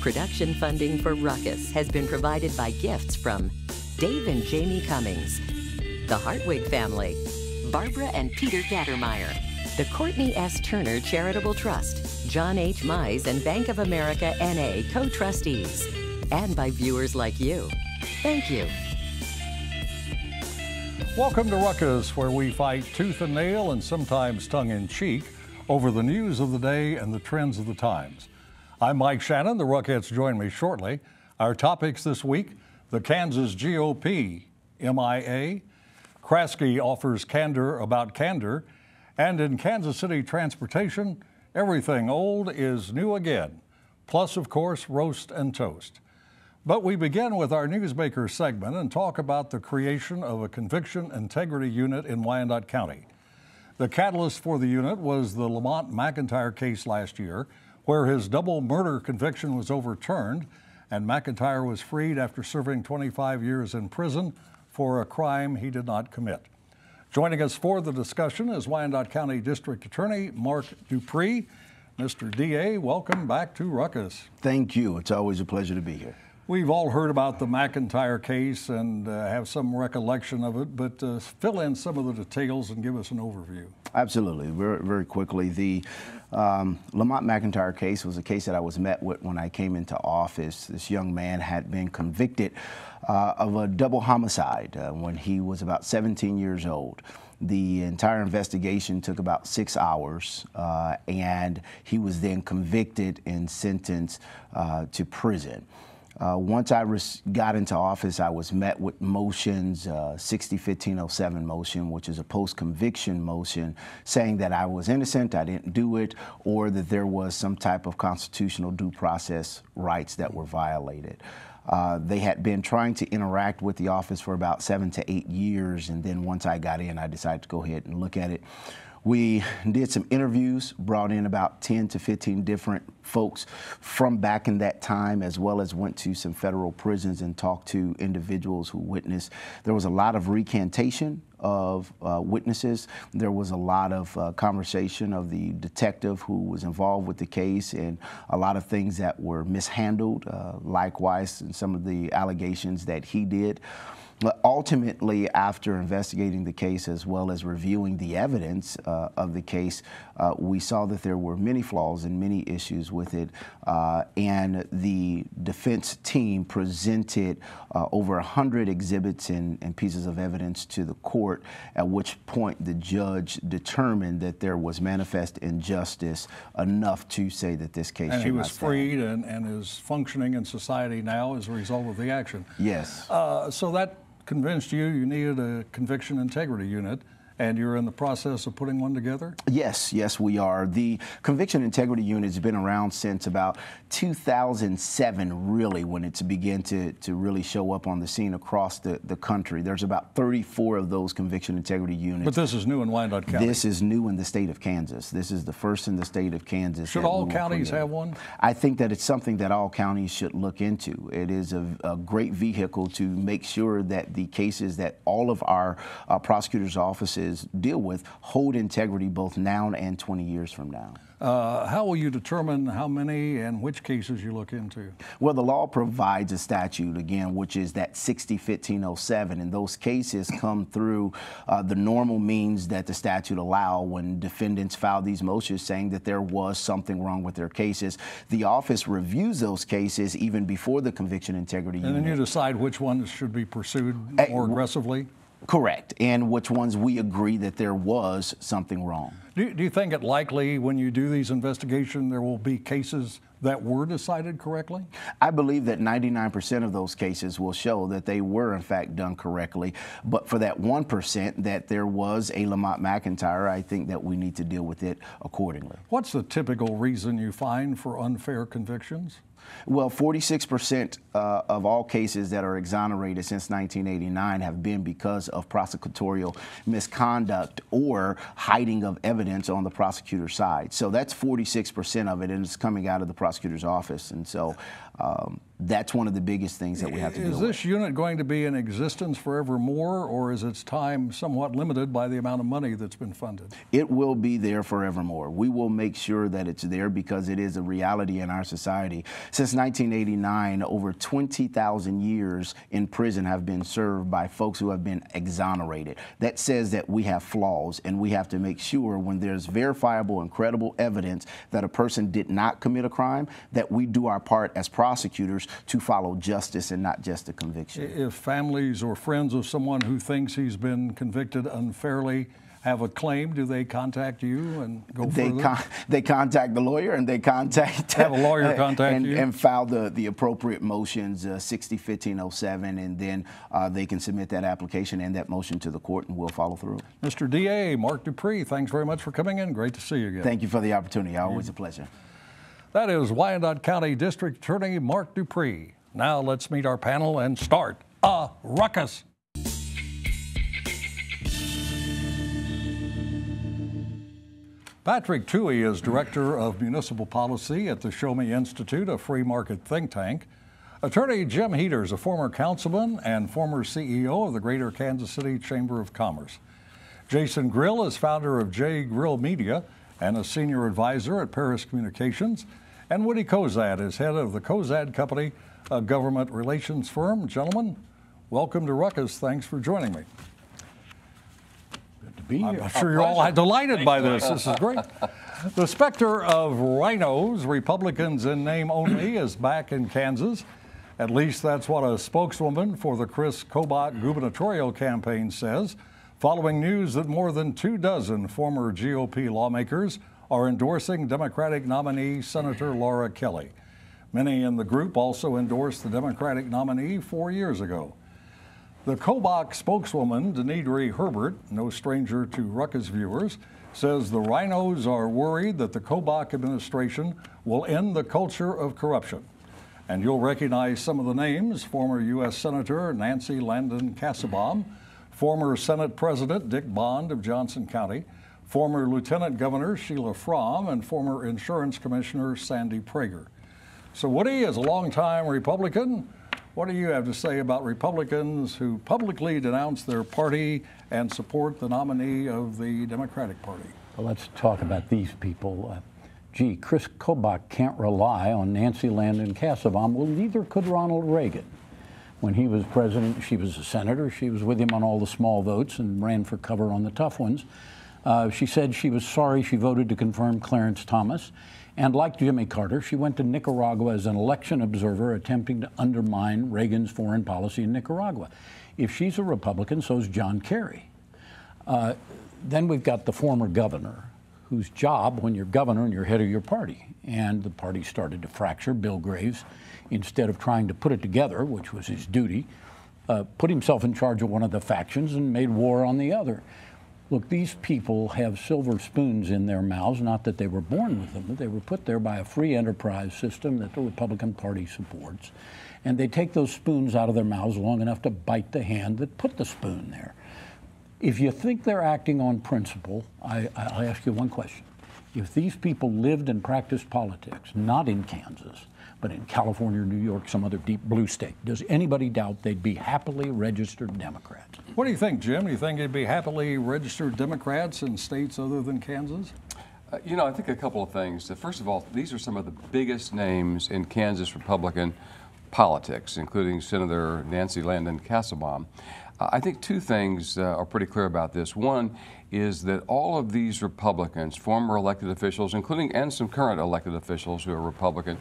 Production funding for Ruckus has been provided by gifts from Dave and Jamie Cummings, the Hartwig family, Barbara and Peter Gattermeyer, the Courtney S. Turner Charitable Trust, John H. Mize and Bank of America N.A. co-trustees, and by viewers like you. Thank you. Welcome to Ruckus, where we fight tooth and nail and sometimes tongue-in-cheek over the news of the day and the trends of the times. I'm Mike Shannon. The Ruckettes join me shortly. Our topics this week: the Kansas GOP, MIA, Kraske offers candor about candor, and in Kansas City transportation, everything old is new again, plus, of course, roast and toast. But we begin with our Newsmaker segment and talk about the creation of a conviction integrity unit in Wyandotte County. The catalyst for the unit was the Lamont McIntyre case last year, where his double murder conviction was overturned and McIntyre was freed after serving 25 years in prison for a crime he did not commit. Joining us for the discussion is Wyandotte County District Attorney Mark Dupree. Mr. DA, welcome back to Ruckus. Thank you. It's always a pleasure to be here. We've all heard about the McIntyre case and have some recollection of it, but fill in some of the details and give us an overview. Absolutely. Very, very quickly. The Lamont McIntyre case was a case that I was met with when I came into office. This young man had been convicted of a double homicide when he was about 17 years old. The entire investigation took about 6 hours, and he was then convicted and sentenced to prison. Once I got into office, I was met with motions, 60-1507 motion, which is a post-conviction motion saying that I was innocent, I didn't do it, or that there was some type of constitutional due process rights that were violated. They had been trying to interact with the office for about 7 to 8 years, and then once I got in, I decided to go ahead and look at it. We did some interviews, brought in about 10 to 15 different folks from back in that time, as well as went to some federal prisons and talked to individuals who witnessed. There was a lot of recantation of witnesses. There was a lot of conversation of the detective who was involved with the case, and a lot of things that were mishandled, likewise, and some of the allegations that he did. But ultimately, after investigating the case as well as reviewing the evidence of the case, we saw that there were many flaws and many issues with it, and the defense team presented over 100 exhibits and pieces of evidence to the court, at which point the judge determined that there was manifest injustice enough to say that this case should not stand. And he was freed and is functioning in society now as a result of the action. Yes. So that convinced you needed a conviction integrity unit, and you're in the process of putting one together? Yes, yes, we are. The Conviction Integrity Unit has been around since about 2007, really, when it's began to really show up on the scene across the country. There's about 34 of those Conviction Integrity Units. But this is new in Wyandotte County? This is new in the state of Kansas. This is the first in the state of Kansas. Should all counties have one? I think that it's something that all counties should look into. It is a great vehicle to make sure that the cases that all of our prosecutors' offices deal with hold integrity both now and 20 years from now. How will you determine how many and which cases you look into? Well, the law provides a statute, again, which is that 60-1507, and those cases come through the normal means that the statute allow when defendants file these motions saying that there was something wrong with their cases. The office reviews those cases even before the Conviction Integrity Unit. And then you decide which ones should be pursued more aggressively? Correct, and which ones we agree that there was something wrong. Do you think it likely when you do these investigations there will be cases that were decided correctly? I believe that 99% of those cases will show that they were in fact done correctly, but for that 1% that there was a Lamont McIntyre, I think that we need to deal with it accordingly. What's the typical reason you find for unfair convictions? Well, 46% of all cases that are exonerated since 1989 have been because of prosecutorial misconduct or hiding of evidence on the prosecutor's side. So that's 46% of it, and it's coming out of the prosecutor's office. And so That's one of the biggest things that we have to do. Is this unit going to be in existence forevermore, or is its time somewhat limited by the amount of money that's been funded? It will be there forevermore. We will make sure that it's there because it is a reality in our society. Since 1989, over 20,000 years in prison have been served by folks who have been exonerated. That says that we have flaws, and we have to make sure when there's verifiable and credible evidence that a person did not commit a crime, that we do our part as prosecutors to follow justice and not just a conviction. If families or friends of someone who thinks he's been convicted unfairly have a claim, do they contact you and go further? They contact the lawyer, and they have a lawyer contact you and file the appropriate motions, 60-1507, and then they can submit that application and that motion to the court, and we'll follow through. Mr. DA Mark Dupree, thanks very much for coming in. Great to see you again. Thank you for the opportunity. Always a pleasure. That is Wyandotte County District Attorney Mark Dupree. Now let's meet our panel and start a ruckus. Patrick Tuohy is Director of Municipal Policy at the Show Me Institute, a free market think tank. Attorney Jim Heeters, a former councilman and former CEO of the Greater Kansas City Chamber of Commerce. Jason Grill is founder of J. Grill Media and a senior advisor at Paris Communications. And Woody Cozad is head of the Cozad Company, a government relations firm. Gentlemen, welcome to Ruckus. Thanks for joining me. Good to be here. I'm sure you're all delighted by this. This is great. The specter of rhinos, Republicans in name only, is back in Kansas. At least that's what a spokeswoman for the Chris Kobach gubernatorial campaign says, following news that more than 24 former GOP lawmakers are endorsing Democratic nominee Senator Laura Kelly. Many in the group also endorsed the Democratic nominee 4 years ago. The Kobach spokeswoman, Denidre Herbert, no stranger to Ruckus viewers, says the rhinos are worried that the Kobach administration will end the culture of corruption. And you'll recognize some of the names: former U.S. Senator Nancy Landon Kassebaum, former Senate President Dick Bond of Johnson County, former Lieutenant Governor Sheila Fromm, and former Insurance Commissioner Sandy Prager. So Woody, as a longtime Republican, what do you have to say about Republicans who publicly denounce their party and support the nominee of the Democratic Party? Well, let's talk about these people. Gee, Chris Kobach can't rely on Nancy Landon Kassebaum. Well, neither could Ronald Reagan. When he was president, she was a senator. She was with him on all the small votes and ran for cover on the tough ones. She said she was sorry she voted to confirm Clarence Thomas. And like Jimmy Carter, she went to Nicaragua as an election observer, attempting to undermine Reagan's foreign policy in Nicaragua. If she's a Republican, so's John Kerry. Then we've got the former governor, whose job, when you're governor and you're head of your party, and the party started to fracture. Bill Graves, instead of trying to put it together, which was his duty, put himself in charge of one of the factions and made war on the other. Look, these people have silver spoons in their mouths, not that they were born with them, but they were put there by a free enterprise system that the Republican Party supports. And they take those spoons out of their mouths long enough to bite the hand that put the spoon there. If you think they're acting on principle, I'll ask you one question. If these people lived and practiced politics, not in Kansas, but in California, New York, some other deep blue state, does anybody doubt they'd be happily registered Democrats? What do you think, Jim? Do you think they'd be happily registered Democrats in states other than Kansas? You know, I think a couple of things. First of all, these are some of the biggest names in Kansas Republican politics, including Senator Nancy Landon Kassebaum. I think two things are pretty clear about this. One is that all of these Republicans, former elected officials, including and some current elected officials who are Republican,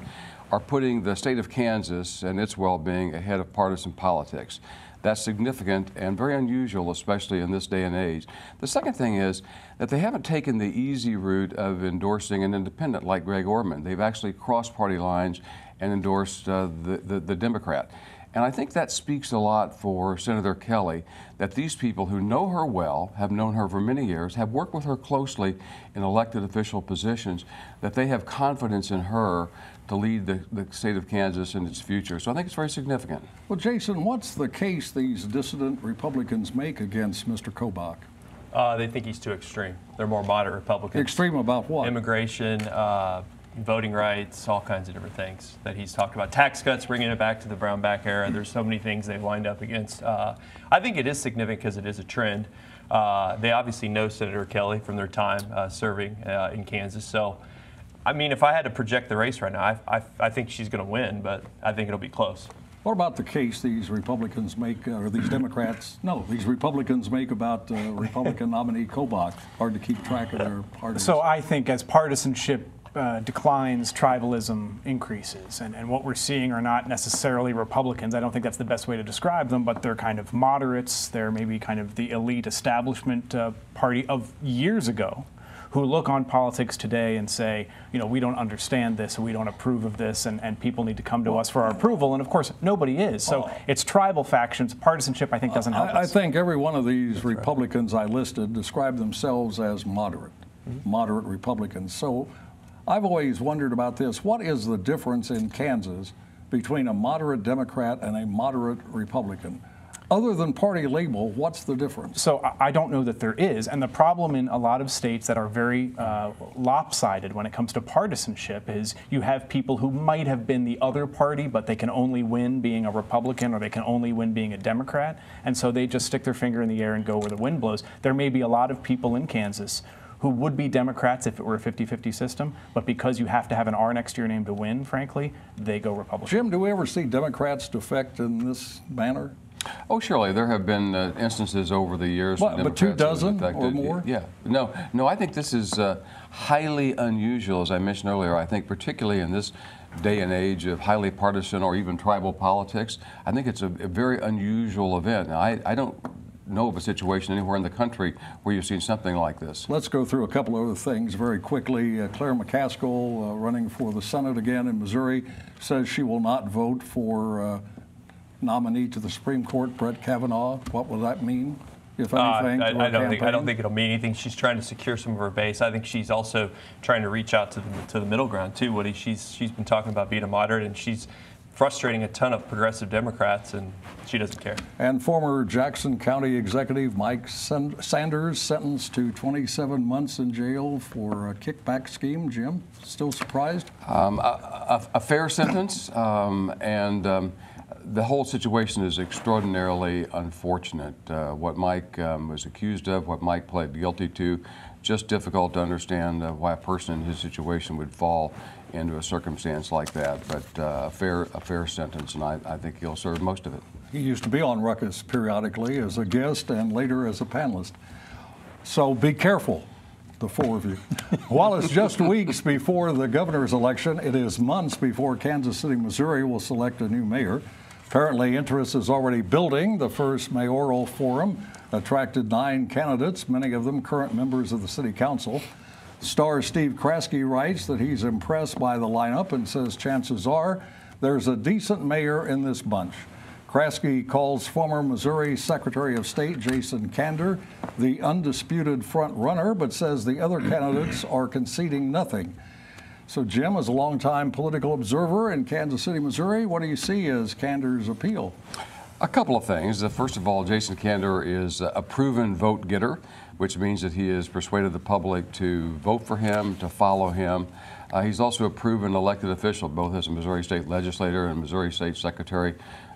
are putting the state of Kansas and its well-being ahead of partisan politics. That's significant and very unusual, especially in this day and age. The second thing is that they haven't taken the easy route of endorsing an independent like Greg Orman. They've actually crossed party lines and endorsed the Democrat. And I think that speaks a lot for Senator Kelly, that these people who know her well, have known her for many years, have worked with her closely in elected official positions, that they have confidence in her to lead the state of Kansas in its future. So I think it's very significant. Well, Jason, what's the case these dissident Republicans make against Mr. Kobach? They think he's too extreme. They're more moderate Republicans. Extreme about what? Immigration, voting rights, all kinds of different things that he's talked about. Tax cuts, bringing it back to the Brownback era. There's so many things they lined up against. I think it is significant because it is a trend. They obviously know Senator Kelly from their time serving in Kansas. So, I mean, if I had to project the race right now, I think she's going to win, but I think it'll be close. What about the case these Republicans make, or these Democrats, no, these Republicans make about Republican nominee Kobach? Hard to keep track of their parties. So I think as partisanship declines, tribalism increases. And what we're seeing are not necessarily Republicans. I don't think that's the best way to describe them, but they're kind of moderates. They're maybe kind of the elite establishment party of years ago, who look on politics today and say, you know, we don't understand this, and we don't approve of this, and people need to come to us for our approval. And of course, nobody is. So it's tribal factions. Partisanship, I think, doesn't help us. I think every one of these Republicans I listed describe themselves as moderate, moderate Republicans. So I've always wondered about this. What is the difference in Kansas between a moderate Democrat and a moderate Republican? Other than party label, what's the difference? So I don't know that there is. And the problem in a lot of states that are very lopsided when it comes to partisanship is you have people who might have been the other party, but they can only win being a Republican, or they can only win being a Democrat. And so they just stick their finger in the air and go where the wind blows. There may be a lot of people in Kansas who would be Democrats if it were a 50-50 system, but because you have to have an R next to your name to win, frankly, they go Republican. Jim, do we ever see Democrats defect in this manner? Oh, surely. There have been instances over the years. But 2 dozen or more? Yeah. No, I think this is highly unusual, as I mentioned earlier. I think particularly in this day and age of highly partisan or even tribal politics, I think it's a very unusual event. Now, I don't know of a situation anywhere in the country where you've seen something like this. Let's go through a couple other things very quickly. Claire McCaskill, running for the Senate again in Missouri, says she will not vote for nominee to the Supreme Court, Brett Kavanaugh. What will that mean, if anything? I don't think it'll mean anything. She's trying to secure some of her base. I think she's also trying to reach out to the middle ground too. Woody, she's been talking about being a moderate, and she's frustrating a ton of progressive Democrats, and she doesn't care. And former Jackson County Executive Mike Sanders sentenced to 27 months in jail for a kickback scheme. Jim, still surprised? A fair sentence, and the whole situation is extraordinarily unfortunate. What Mike was accused of, what Mike pled guilty to, just difficult to understand why a person in his situation would fall into a circumstance like that. But a fair sentence, and I think he'll serve most of it. He used to be on Ruckus periodically as a guest and later as a panelist. So be careful, the 4 of you. While it's just weeks before the governor's election, it is months before Kansas City, Missouri will select a new mayor. Apparently, interest is already building. The first mayoral forum attracted 9 candidates, many of them current members of the city council. Star Steve Kraske writes that he's impressed by the lineup and says chances are there's a decent mayor in this bunch. Kraske calls former Missouri Secretary of State Jason Kander the undisputed front runner, but says the other candidates are conceding nothing. So, Jim, as a longtime political observer in Kansas City, Missouri, what do you see as Kander's appeal? A couple of things. First of all, Jason Kander is a proven vote getter, which means that he has persuaded the public to vote for him, to follow him. He's also a proven elected official, both as a Missouri State legislator and Missouri State Secretary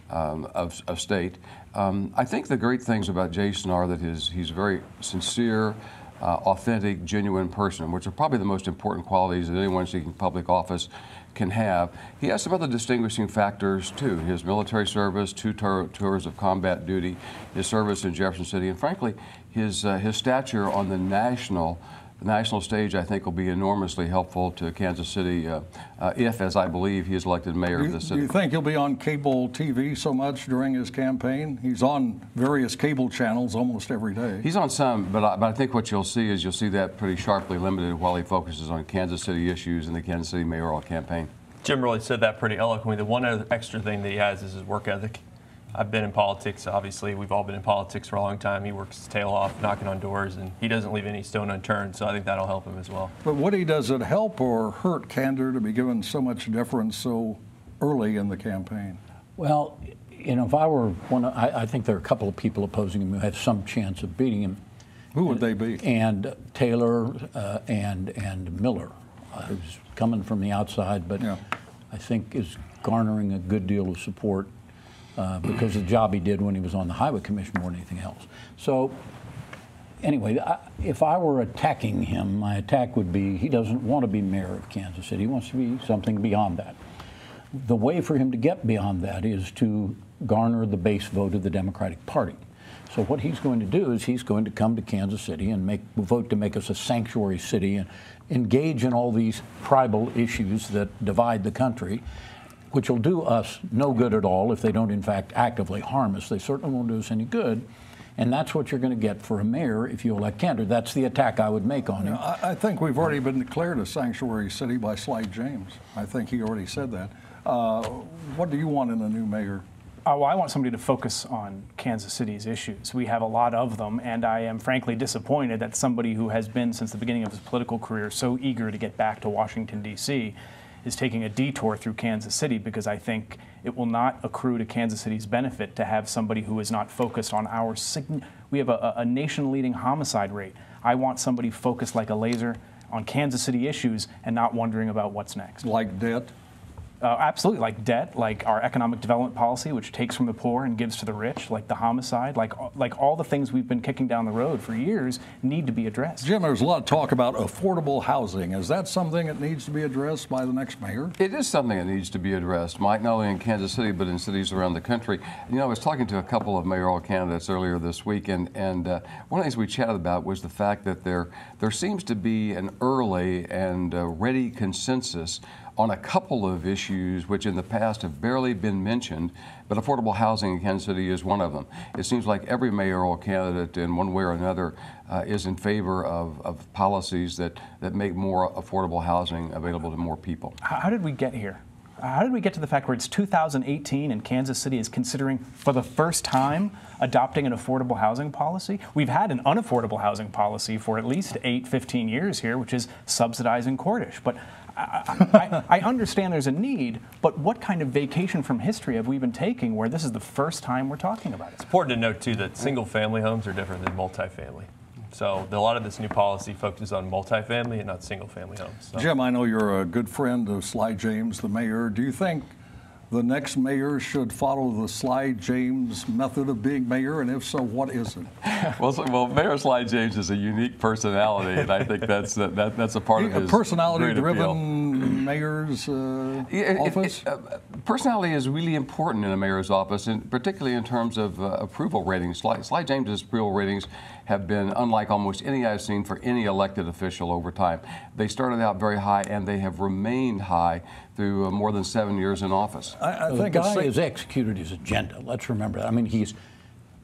of State. I think the great things about Jason are that he's very sincere, authentic, genuine person, which are probably the most important qualities that anyone seeking public office can have. He has some other distinguishing factors too. His military service, 2 tours of combat duty, his service in Jefferson City, and frankly, his stature on the national stage, I think, will be enormously helpful to Kansas City if, as I believe, he is elected mayor of the city. Do you think he'll be on cable TV so much during his campaign? He's on various cable channels almost every day. He's on some, but I think what you'll see that pretty sharply limited while he focuses on Kansas City issues in the Kansas City mayoral campaign. Jim really said that pretty eloquently. The one other extra thing that he has is his work ethic. I've been in politics, obviously. We've all been in politics for a long time. He works his tail off, knocking on doors, and he doesn't leave any stone unturned, so I think that'll help him as well. But Woody, does it help or hurt Kander to be given so much deference so early in the campaign? Well, you know, if I were I think there are a couple of people opposing him who have some chance of beating him. Who would they be? And Taylor and Miller. who's coming from the outside, but I think is garnering a good deal of support because of the job he did when he was on the Highway Commission more than anything else. So anyway, if I were attacking him, my attack would be he doesn't want to be mayor of Kansas City. He wants to be something beyond that. The way for him to get beyond that is to garner the base vote of the Democratic Party. So what he's going to do is he's going to come to Kansas City and vote to make us a sanctuary city and engage in all these tribal issues that divide the country, which will do us no good at all if they don't in fact actively harm us. They certainly won't do us any good. And that's what you're going to get for a mayor if you elect Cantor. That's the attack I would make on him. I think we've already been declared a sanctuary city by Sly James. I think he already said that. What do you want in a new mayor? Well, I want somebody to focus on Kansas City's issues. We have a lot of them, and I am frankly disappointed that somebody who has been since the beginning of his political career so eager to get back to Washington, D.C. is taking a detour through Kansas City, because I think it will not accrue to Kansas City's benefit to have somebody who is not focused on our we have a nation-leading homicide rate. I want somebody focused like a laser on Kansas City issues and not wondering about what's next. Like debt? Absolutely, like debt, like our economic development policy, which takes from the poor and gives to the rich, like the homicide, like all the things we've been kicking down the road for years need to be addressed. Jim, there's a lot of talk about affordable housing. Is that something that needs to be addressed by the next mayor? It is something that needs to be addressed, Mike, not only in Kansas City, but in cities around the country. You know, I was talking to a couple of mayoral candidates earlier this week, and one of the things we chatted about was the fact that there seems to be an early and ready consensus on a couple of issues which in the past have barely been mentioned, but affordable housing in Kansas City is one of them. It seems like every mayoral candidate in one way or another is in favor of policies that make more affordable housing available to more people. How did we get here? How did we get to the fact where it's 2018 and Kansas City is considering for the first time adopting an affordable housing policy? We've had an unaffordable housing policy for at least 15 years here, which is subsidizing Cordish. But I understand there's a need, but what kind of vacation from history have we been taking where this is the first time we're talking about it? It's important to note, too, that single-family homes are different than multifamily. So a lot of this new policy focuses on multifamily and not single-family homes. So. Jim, I know you're a good friend of Sly James, the mayor. Do you think the next mayor should follow the Sly James method of being mayor, and if so, what is it? Well, Mayor Sly James is a unique personality, and I think that's a part of his personality-driven mayor's office. Personality is really important in a mayor's office, and particularly in terms of approval ratings. Sly James's approval ratings have been unlike almost any I've seen for any elected official over time. They started out very high, and they have remained high through more than 7 years in office. I think the guy has executed his agenda. Let's remember that. I mean,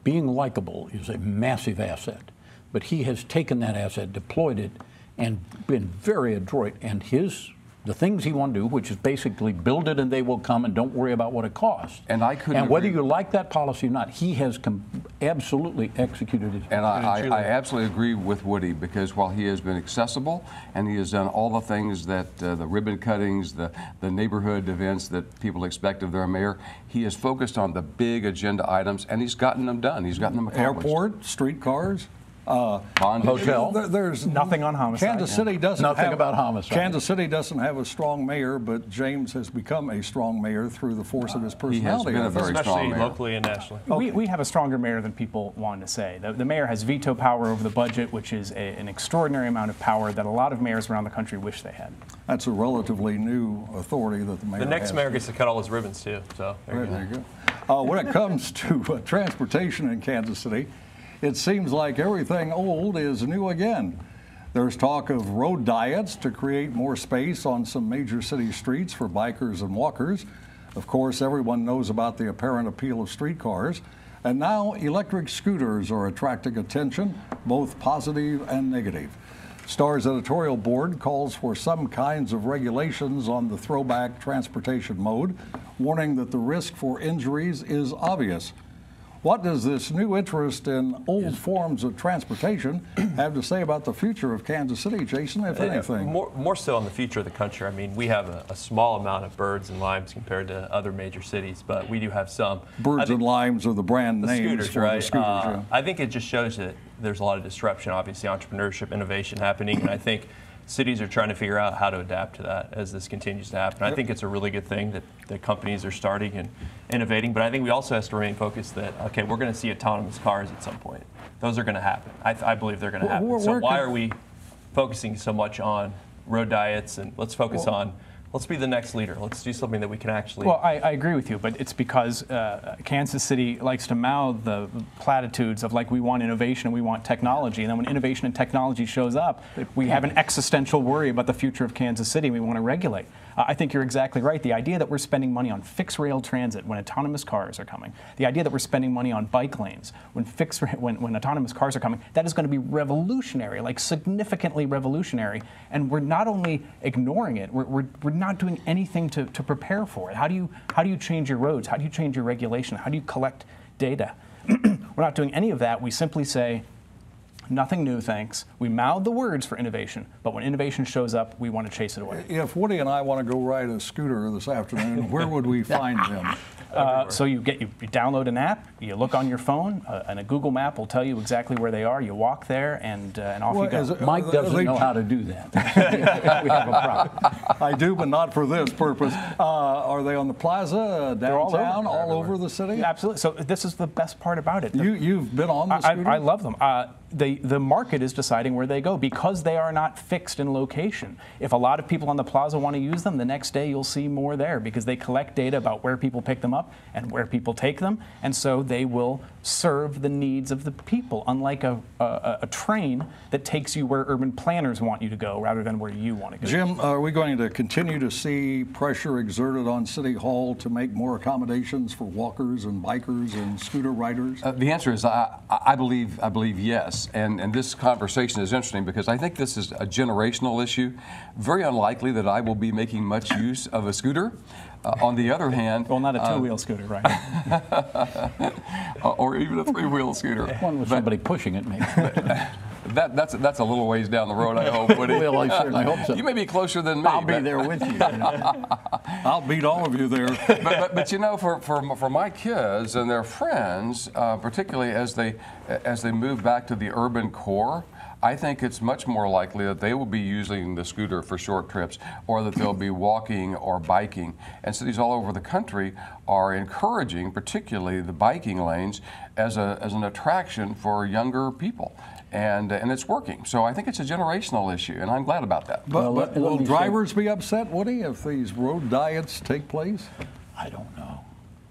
being likable is a massive asset, but he has taken that asset, deployed it, and been very adroit. And the things he wanted to do, which is basically build it and they will come and don't worry about what it costs. And I couldn't. And whether you like that policy or not, he has absolutely executed it. And I absolutely agree with Woody, because while he has been accessible and he has done all the things that the ribbon cuttings, the neighborhood events that people expect of their mayor, he is focused on the big agenda items, and he's gotten them done. He's gotten them accomplished. Airport, streetcars. Bond hotel. There's nothing on homicide. Kansas City doesn't nothing about homicide. Kansas City doesn't have a strong mayor, but James has become a strong mayor through the force of his personality. He has been a very strong especially mayor. locally and nationally. Okay. We have a stronger mayor than people want to say. The mayor has veto power over the budget, which is an extraordinary amount of power that a lot of mayors around the country wish they had. That's a relatively new authority that the mayor has. The next mayor gets to cut all his ribbons, too. So there you go. When it comes to transportation in Kansas City, it seems like everything old is new again. There's talk of road diets to create more space on some major city streets for bikers and walkers. Of course, everyone knows about the apparent appeal of streetcars. And now electric scooters are attracting attention, both positive and negative. Star's editorial board calls for some kinds of regulations on the throwback transportation mode, warning that the risk for injuries is obvious. What does this new interest in old forms of transportation have to say about the future of Kansas City, Jason, if anything? More so on the future of the country. I mean, we have a small amount of Birds and Limes compared to other major cities, but we do have some. Birds and Limes are the brand names scooters, for right? the scooters. Yeah. I think it just shows that there's a lot of disruption, obviously, entrepreneurship, innovation happening, and I think cities are trying to figure out how to adapt to that as this continues to happen. I think it's a really good thing that companies are starting and innovating, but I think we also have to remain focused that, okay, we're going to see autonomous cars at some point. Those are going to happen. I believe they're going to happen. So why are we focusing so much on road diets, and let's focus on, let's be the next leader. Let's do something that we can actually. Well, I agree with you, but it's because Kansas City likes to mouth the platitudes of, like, we want innovation and we want technology. And then when innovation and technology shows up, we have an existential worry about the future of Kansas City. We want to regulate. I think you're exactly right. The idea that we're spending money on fixed rail transit when autonomous cars are coming, the idea that we're spending money on bike lanes when autonomous cars are coming, that is going to be revolutionary, like significantly revolutionary. And we're not only ignoring it, we're not doing anything to prepare for it. How do you change your roads? How do you change your regulation? How do you collect data? We're not doing any of that. We simply say, nothing new, thanks. We mouth the words for innovation, but when innovation shows up, we want to chase it away. If Woody and I want to go ride a scooter this afternoon, where would we find them? So you download an app, you look on your phone, and a Google map will tell you exactly where they are. You walk there, and off you go. Mike doesn't know how to do that. We have a problem. I do, but not for this purpose. Are they on the plaza, downtown, all over the city? Yeah, absolutely. So this is the best part about it. You've been on the scooter? I love them. The market is deciding where they go because they are not fixed in location. If a lot of people on the plaza want to use them, the next day you'll see more there because they collect data about where people pick them up and where people take them, and so they will serve the needs of the people, unlike a train that takes you where urban planners want you to go rather than where you want to go. Jim, are we going to continue to see pressure exerted on City Hall to make more accommodations for walkers and bikers and scooter riders? The answer is I believe yes. And this conversation is interesting because I think this is a generational issue. Very unlikely that I will be making much use of a scooter. On the other hand, well, not a two-wheel scooter, right? Or even a three-wheel scooter. One with somebody pushing it, maybe. That's a little ways down the road, I hope, Woody. Well, I certainly hope so. You may be closer than me. I'll be there with you. I'll beat all of you there. But you know, for my kids and their friends, particularly as they move back to the urban core, I think it's much more likely that they will be using the scooter for short trips, or that they'll be walking or biking. And cities all over the country are encouraging, particularly the biking lanes, as an attraction for younger people. And it's working. So I think it's a generational issue, and I'm glad about that. But will drivers be upset, Woody, if these road diets take place? I don't know.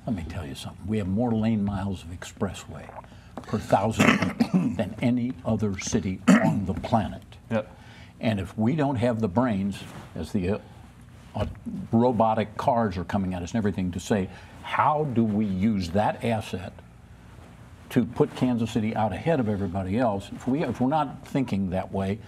Let me tell you something. We have more lane miles of expressway per 1,000 people than any other city on the planet. Yep. And if we don't have the brains, as the robotic cars are coming at us and everything, to say, how do we use that asset to put Kansas City out ahead of everybody else? If we're not thinking that way,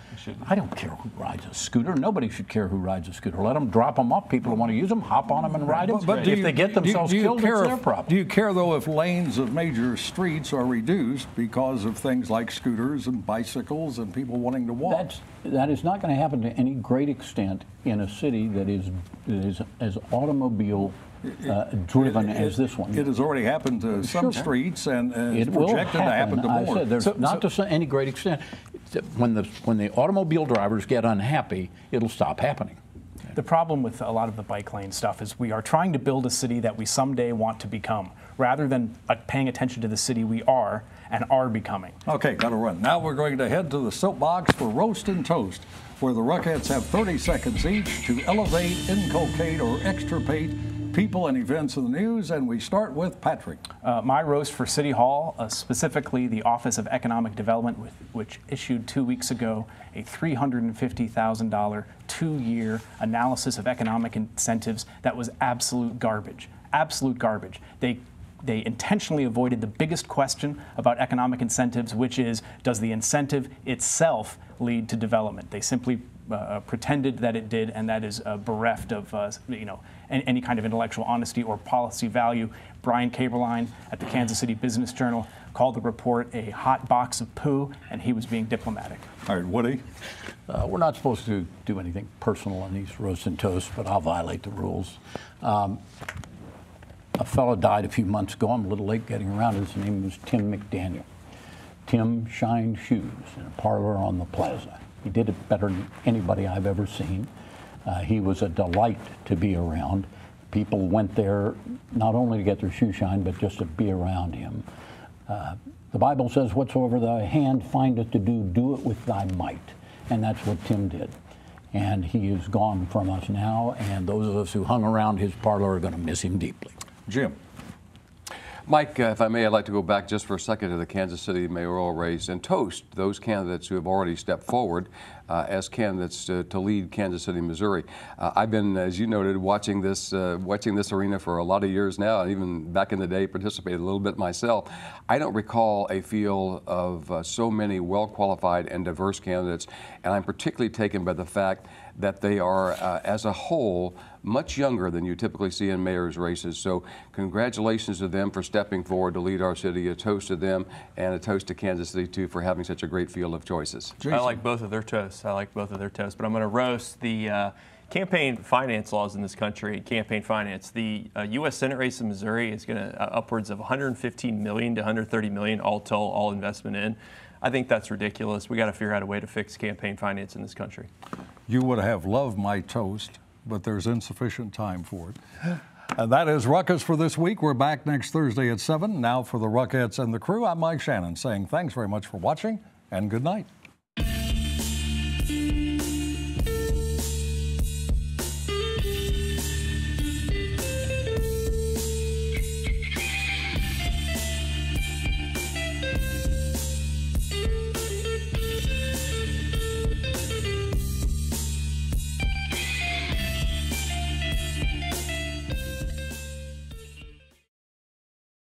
I don't care who rides a scooter. Nobody should care who rides a scooter. Let them drop them up. People who want to use them, hop on them and ride them. But if they get themselves killed, it's their problem. Do you care, though, if lanes of major streets are reduced because of things like scooters and bicycles and people wanting to walk? That is not going to happen to any great extent in a city that is as automobile driven as this one. It has already happened to some streets, and it's it projected to happen to more. I said there's not to any great extent. When the automobile drivers get unhappy, it'll stop happening. The problem with a lot of the bike lane stuff is we are trying to build a city that we someday want to become, rather than paying attention to the city we are and are becoming. Okay, got to run. Now we're going to head to the soapbox for Roast and Toast, where the Ruckettes have 30 seconds each to elevate, inculcate, or extirpate people and events in the news, and we start with Patrick. My roast for City Hall, specifically the Office of Economic Development, which issued 2 weeks ago a $350,000 two-year analysis of economic incentives that was absolute garbage. Absolute garbage. They intentionally avoided the biggest question about economic incentives, which is, does the incentive itself lead to development? They simply pretended that it did, and that is bereft of any kind of intellectual honesty or policy value. Brian Kaberlein at the Kansas City Business Journal called the report a hot box of poo, and he was being diplomatic. All right, Woody? We're not supposed to do anything personal on these roast and toast, but I'll violate the rules. A fellow died a few months ago. I'm a little late getting around. His name was Tim McDaniel. Tim shined shoes in a parlor on the plaza. He did it better than anybody I've ever seen. He was a delight to be around. People went there not only to get their shoe shine, but just to be around him. The Bible says, whatsoever thy hand findeth to do, do it with thy might. And that's what Tim did. And he is gone from us now, and those of us who hung around his parlor are going to miss him deeply. Jim. Mike, if I may, I'd like to go back just for a second to the Kansas City mayoral race and toast those candidates who have already stepped forward as candidates to lead Kansas City, Missouri. I've been, as you noted, watching this arena for a lot of years now, and even back in the day participated a little bit myself. I don't recall a field of so many well-qualified and diverse candidates, and I'm particularly taken by the fact that they are, as a whole, much younger than you typically see in mayor's races. So congratulations to them for stepping forward to lead our city. A toast to them, and a toast to Kansas City, too, for having such a great field of choices. Jason. I like both of their toasts. But I'm going to roast the campaign finance laws in this country. Campaign finance. The U.S. Senate race in Missouri is going to upwards of $115 million to $130 million all total, all investment in. I think that's ridiculous. We got to figure out a way to fix campaign finance in this country. You would have loved my toast, but there's insufficient time for it. And that is Ruckus for this week. We're back next Thursday at 7. Now for the Ruckettes and the crew, I'm Mike Shannon saying thanks very much for watching and good night.